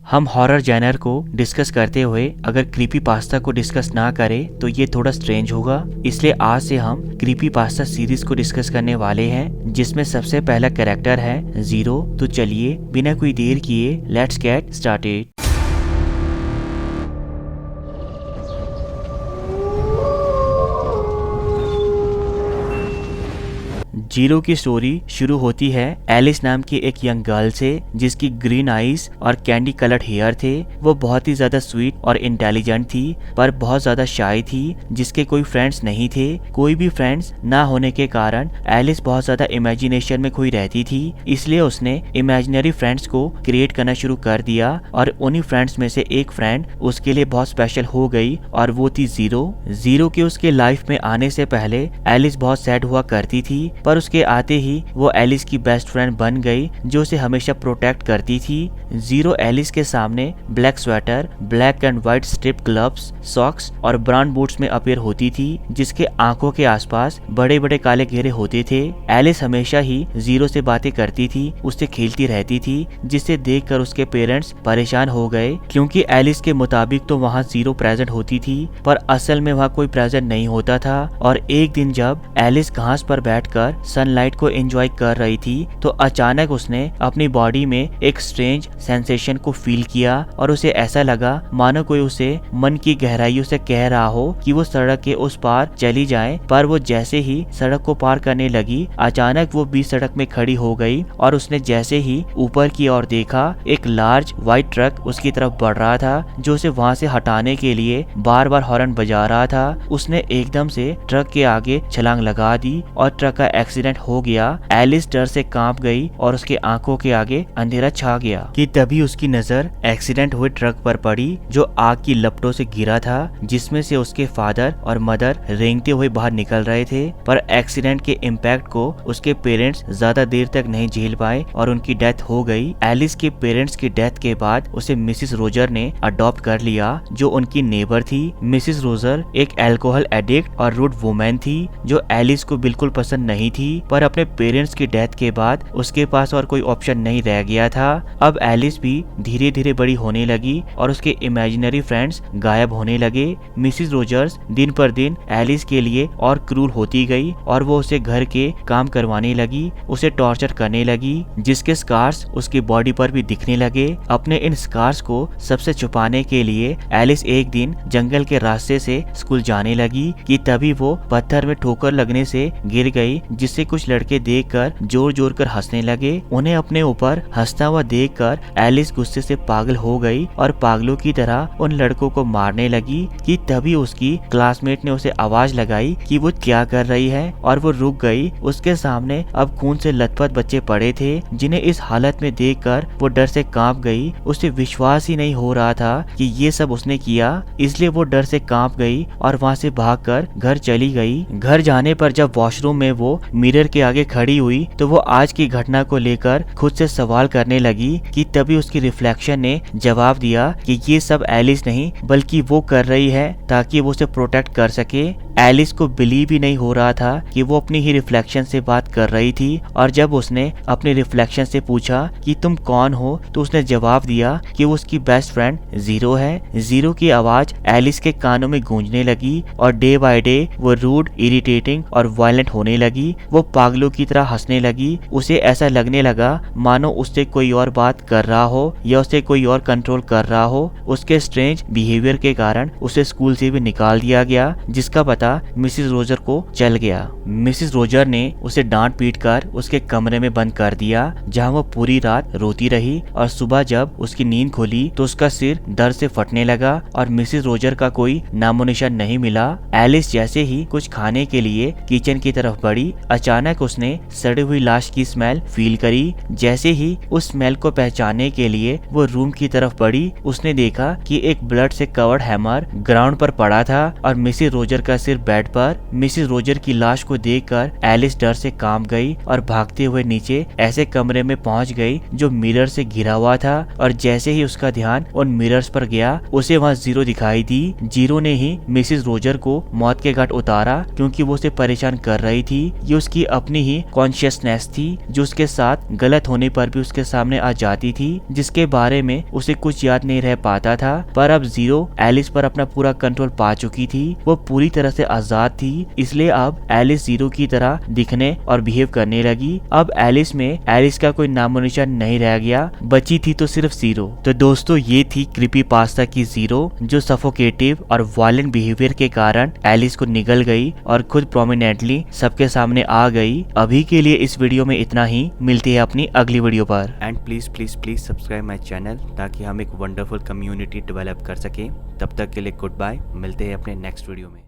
हम horror Jenner को discuss करते हुए अगर क्रीपी पास्ता को डिस्कस ना करें तो ये थोड़ा स्ट्रेंज होगा। इसलिए आज से हम क्रीपी पास्ता सीरीज को डिस्कस करने वाले हैं, जिसमें सबसे पहला कैरेक्टर है जीरो। तो चलिए बिना कोई देर किए लेट्स गेट स्टार्टेड। जीरो की स्टोरी शुरू होती है एलिस नाम की एक यंग गर्ल से, जिसकी ग्रीन आईज और कैंडी कलर्ड हेयर थे। वो बहुत ही ज्यादा स्वीट और इंटेलिजेंट थी, पर बहुत ज्यादा शाय थी, जिसके कोई फ्रेंड्स नहीं थे। कोई भी फ्रेंड्स ना होने के कारण एलिस बहुत ज्यादा इमेजिनेशन में खोई रहती थी। इसलिए उसने इमेजिनरी फ्रेंड्स को क्रिएट करना शुरू कर दिया और उन्हीं फ्रेंड्स में से एक फ्रेंड उसके लिए बहुत स्पेशल हो गई और वो थी जीरो। जीरो के उसके लाइफ में आने से पहले एलिस बहुत सैड हुआ करती थी, पर उसके आते ही वो एलिस की बेस्ट फ्रेंड बन गई, जो उसे हमेशा प्रोटेक्ट करती थी। जीरो एलिस के सामने black sweater, black and white strip gloves, socks और ब्राउन बूट्स में अपीयर होती थी, जिसके आंखों के आसपास बड़े बड़े काले घेरे होते थे। एलिस हमेशा ही जीरो से बातें करती थी, उससे खेलती रहती थी, जिसे देखकर उसके पेरेंट्स परेशान हो गए, क्योंकि एलिस के मुताबिक तो वहाँ जीरो प्रेजेंट होती थी, पर असल में वहाँ कोई प्रेजेंट नहीं होता था। और एक दिन जब एलिस घास पर बैठकर सनलाइट को एंजॉय कर रही थी, तो अचानक उसने अपनी बॉडी में एक स्ट्रेंज सेंसेशन को फील किया और उसे ऐसा लगा मानो कोई उसे मन की गहराइयों से कह रहा हो कि वो सड़क के उस पार चली जाए। पर वो जैसे ही सड़क को पार करने लगी, अचानक वो बीच सड़क में खड़ी हो गई और उसने जैसे ही ऊपर की ओर देखा, एक लार्ज व्हाइट ट्रक उसकी तरफ बढ़ रहा था, जो उसे वहाँ से हटाने के लिए बार बार हॉर्न बजा रहा था। उसने एकदम से ट्रक के आगे छलांग लगा दी और ट्रक का एक्सीडेंट हो गया। एलिस डर से कांप गई और उसके आंखों के आगे अंधेरा छा गया कि तभी उसकी नजर एक्सीडेंट हुए ट्रक पर पड़ी, जो आग की लपटों से घिरा था, जिसमें से उसके फादर और मदर रेंगते हुए बाहर निकल रहे थे। पर एक्सीडेंट के इम्पैक्ट को उसके पेरेंट्स ज्यादा देर तक नहीं झेल पाए और उनकी डेथ हो गई। एलिस के पेरेंट्स की डेथ के बाद उसे मिसिस रोजर ने अडॉप्ट कर लिया, जो उनकी नेबर थी। मिसिस रोजर एक अल्कोहल एडिक्ट और रूड वुमेन थी, जो एलिस को बिल्कुल पसंद नहीं थी, पर अपने पेरेंट्स की डेथ के बाद उसके पास और कोई ऑप्शन नहीं रह गया था। अब एलिस भी धीरे धीरे बड़ी होने लगी और उसके इमेजिनरी फ्रेंड्स गायब होने लगे। मिसिस रोजर्स दिन पर दिन एलिस के लिए और क्रूर होती गई और वो उसे घर के काम करवाने लगी, उसे टॉर्चर करने लगी, जिसके स्कार्स उसकी बॉडी पर भी दिखने लगे। अपने इन स्कार्स को सबसे छुपाने के लिए एलिस एक दिन जंगल के रास्ते से स्कूल जाने लगी कि तभी वो पत्थर में ठोकर लगने से गिर गई, जिससे कुछ लड़के देखकर जोर जोर कर हंसने लगे। उन्हें अपने ऊपर हंसता हुआ देखकर एलिस गुस्से से पागल हो गई और पागलों की तरह उन लड़कों को मारने लगी कि तभी उसकी क्लासमेट ने उसे आवाज लगाई कि वो क्या कर रही है, और वो रुक गई। उसके सामने अब खून से लथपथ बच्चे पड़े थे, जिन्हें इस हालत में देखकर वो डर से कांप गई। उसे विश्वास ही नहीं हो रहा था कि ये सब उसने किया, इसलिए वो डर से कांप गई और वहाँ से भागकर घर चली गई। घर जाने पर जब वॉशरूम में वो मिरर के आगे खड़ी हुई, तो वो आज की घटना को लेकर खुद से सवाल करने लगी कि तभी उसकी रिफ्लेक्शन ने जवाब दिया कि ये सब एलिस नहीं बल्कि वो कर रही है ताकि वो उसे प्रोटेक्ट कर सके। एलिस को बिलीव ही नहीं हो रहा था कि वो अपनी ही रिफ्लेक्शन से बात कर रही थी, और जब उसने अपने रिफ्लेक्शन से पूछा कि तुम कौन हो, तो उसने जवाब दिया कि वो उसकी बेस्ट फ्रेंड जीरो है। जीरो की आवाज एलिस के कानों में गूंजने लगी और डे बाय डे वो रूड, इरिटेटिंग और वायलेंट होने लगी। वो पागलों की तरह हंसने लगी। उसे ऐसा लगने लगा मानो उससे कोई और बात कर रहा हो या उसे कोई और कंट्रोल कर रहा हो। उसके स्ट्रेंज बिहेवियर के कारण उसे स्कूल से भी निकाल दिया गया, जिसका पता मिसिस रोजर को चल गया। मिसिस रोजर ने उसे डांट पीट कर उसके कमरे में बंद कर दिया, जहाँ वो पूरी रात रोती रही, और सुबह जब उसकी नींद खुली तो उसका सिर दर्द से फटने लगा और मिसिस रोजर का कोई नामो निशान नहीं मिला। एलिस जैसे ही कुछ खाने के लिए किचन की तरफ बढ़ी, अचानक उसने सड़ी हुई लाश की स्मेल फील करी। जैसे ही उस स्मेल को पहचानने के लिए वो रूम की तरफ बढ़ी, उसने देखा कि एक ब्लड से कवर्ड हैमर ग्राउंड पर पड़ा था और मिसिस रोजर का सिर बेड पर। मिसिस रोजर की लाश को देखकर एलिस डर से कांप गई और भागते हुए नीचे ऐसे कमरे में पहुंच गई जो मिरर से घिरा हुआ था, और जैसे ही उसका ध्यान उन मिरर्स पर गया, उसे वहाँ जीरो दिखाई दी। जीरो ने ही मिसिस रोजर को मौत के घाट उतारा, क्योंकि वो उसे परेशान कर रही थी। ये उसकी जिसकी अपनी ही कॉन्शियसनेस थी, जो उसके साथ गलत होने पर भी उसके सामने आ जाती थी, जिसके बारे में उसे कुछ याद नहीं रह पाता था। पर अब जीरो एलिस पर अपना पूरा कंट्रोल पा चुकी थी, वो पूरी तरह से आजाद थी, इसलिए अब एलिस जीरो की तरह दिखने और बिहेव करने लगी। अब एलिस में एलिस का कोई नामो निशान नहीं रह गया, बची थी तो सिर्फ जीरो। तो दोस्तों ये थी क्रीपीपास्ता की जीरो, जो सफोकेटिव और वायलेंट बिहेवियर के कारण एलिस को निगल गई और खुद प्रोमिनेंटली सबके सामने आ गई। अभी के लिए इस वीडियो में इतना ही, मिलती है अपनी अगली वीडियो पर। And please please please subscribe my channel, ताकि हम एक वंडरफुल कम्युनिटी डेवलप कर सके। तब तक के लिए गुड बाय, मिलते हैं अपने नेक्स्ट वीडियो में।